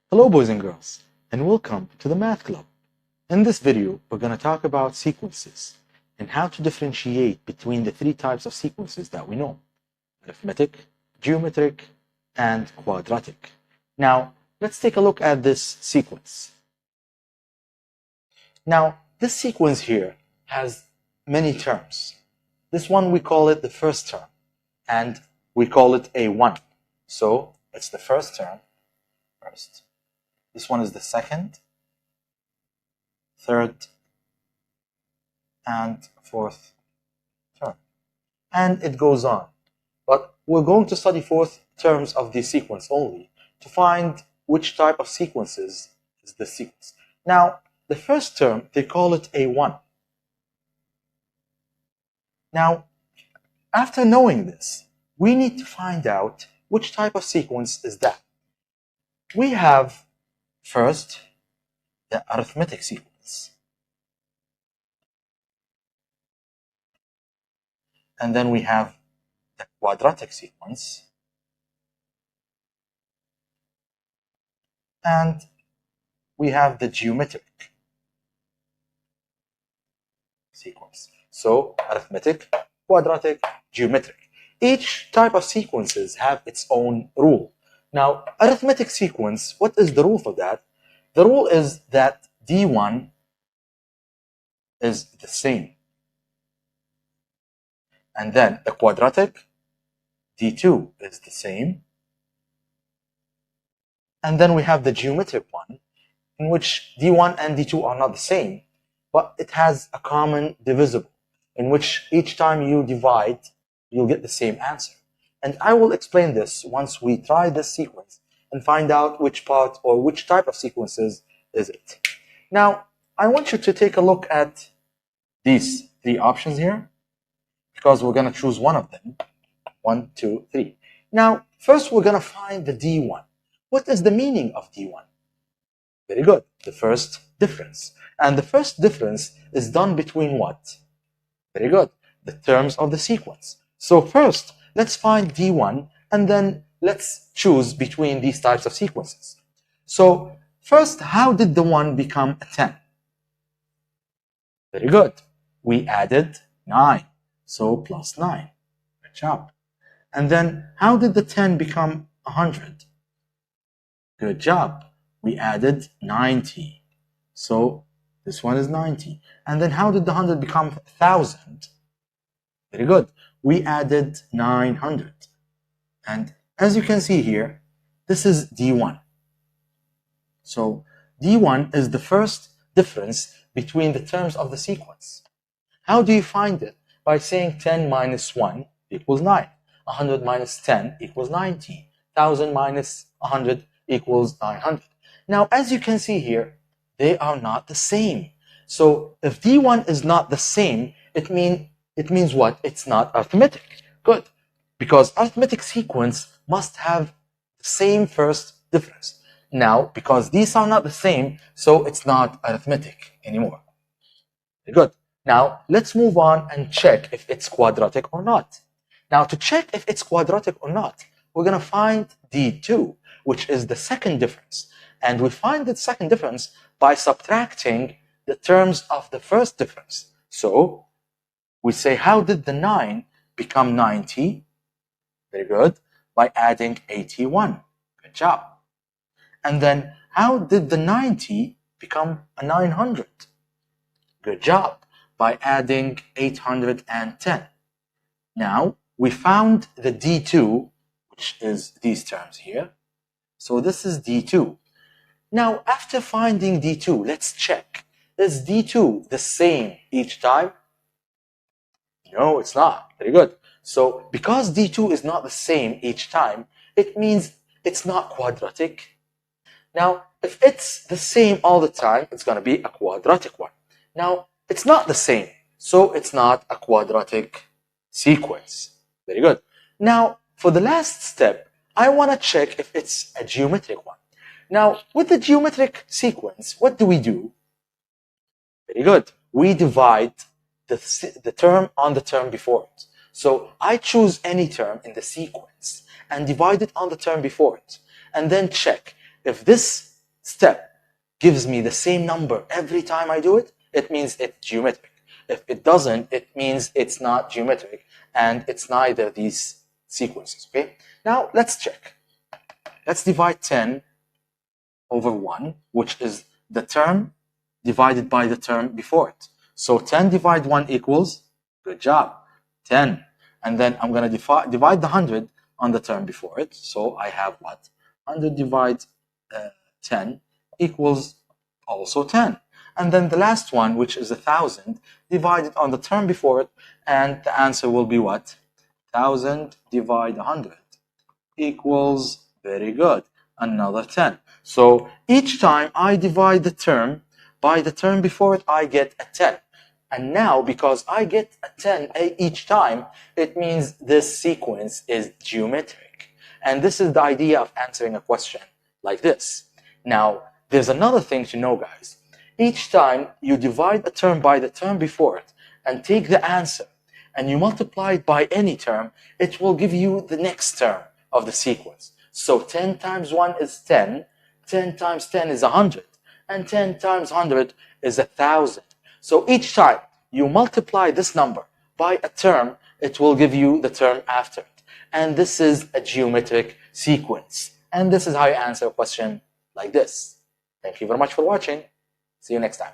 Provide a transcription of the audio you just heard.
Hello boys and girls, and welcome to the Math Club. In this video, we're going to talk about sequences and how to differentiate between the three types of sequences that we know: arithmetic, geometric, and quadratic. Now, let's take a look at this sequence. Now, this sequence here has many terms. This one, we call it the first term, and we call it A1. So, it's the first term, first. This one is the second, third, and fourth term. And it goes on. But we're going to study fourth terms of the sequence only to find which type of sequences is the sequence. Now, the first term, they call it A1. Now, after knowing this, we need to find out which type of sequence is that. We have first the arithmetic sequence, and then we have the quadratic sequence, and we have the geometric sequence. So arithmetic, quadratic, geometric. Each type of sequences have its own rule. Now, arithmetic sequence, what is the rule for that? The rule is that D1 is the same. And then the quadratic, D2 is the same. And then we have the geometric one, in which D1 and D2 are not the same, but it has a common divisible, in which each time you divide, you'll get the same answer. And I will explain this once we try this sequence and find out which part or which type of sequences is it. Now, I want you to take a look at these three options here, because we're going to choose one of them. 1, 2, 3. Now, first we're going to find the D1. What is the meaning of D1? Very good. The first difference. And the first difference is done between what? Very good. The terms of the sequence. So first, let's find D1, and then let's choose between these types of sequences. So first, how did the 1 become a 10? Very good. We added 9. So plus 9. Good job. And then how did the 10 become 100? Good job. We added 90. So this one is 90. And then how did the 100 become 1,000? Very good. We added 900. And as you can see here, this is D1. So D1 is the first difference between the terms of the sequence. How do you find it? By saying 10 minus 1 equals 9. 100 minus 10 equals 90. 1,000 minus 100 equals 900. Now, as you can see here, they are not the same. So if D1 is not the same, it means what? It's not arithmetic. Good. Because arithmetic sequence must have the same first difference. Now, because these are not the same, so it's not arithmetic anymore. Very good. Now, let's move on and check if it's quadratic or not. Now, to check if it's quadratic or not, we're going to find D2, which is the second difference. And we find the second difference by subtracting the terms of the first difference. So, we say, how did the 9 become 90? Very good. By adding 81. Good job. And then, how did the 90 become a 900? Good job. By adding 810. Now, we found the D2, which is these terms here. So this is D2. Now, after finding D2, let's check. Is D2 the same each time? No, it's not. Very good. So, because D2 is not the same each time, it means it's not quadratic. Now, if it's the same all the time, it's going to be a quadratic one. Now, it's not the same, so it's not a quadratic sequence. Very good. Now, for the last step, I want to check if it's a geometric one. Now, with the geometric sequence, what do we do? Very good. We divide the term on the term before it. So I choose any term in the sequence and divide it on the term before it. And then check if this step gives me the same number every time I do it, it means it's geometric. If it doesn't, it means it's not geometric, and it's neither of these sequences, okay? Now, let's check. Let's divide 10 over 1, which is the term divided by the term before it. So 10 divided 1 equals, good job, 10. And then I'm going to divide the 100 on the term before it. So I have what? 100 divided 10 equals also 10. And then the last one, which is 1,000, divided on the term before it, and the answer will be what? 1,000 divided 100 equals, very good, another 10. So each time I divide the term by the term before it, I get a 10. And now, because I get a 10 each time, it means this sequence is geometric. And this is the idea of answering a question like this. Now, there's another thing to know, guys. Each time you divide a term by the term before it and take the answer and you multiply it by any term, it will give you the next term of the sequence. So 10 times 1 is 10, 10 times 10 is 100, and 10 times 100 is 1,000. So each time you multiply this number by a term, it will give you the term after it. And this is a geometric sequence. And this is how you answer a question like this. Thank you very much for watching. See you next time.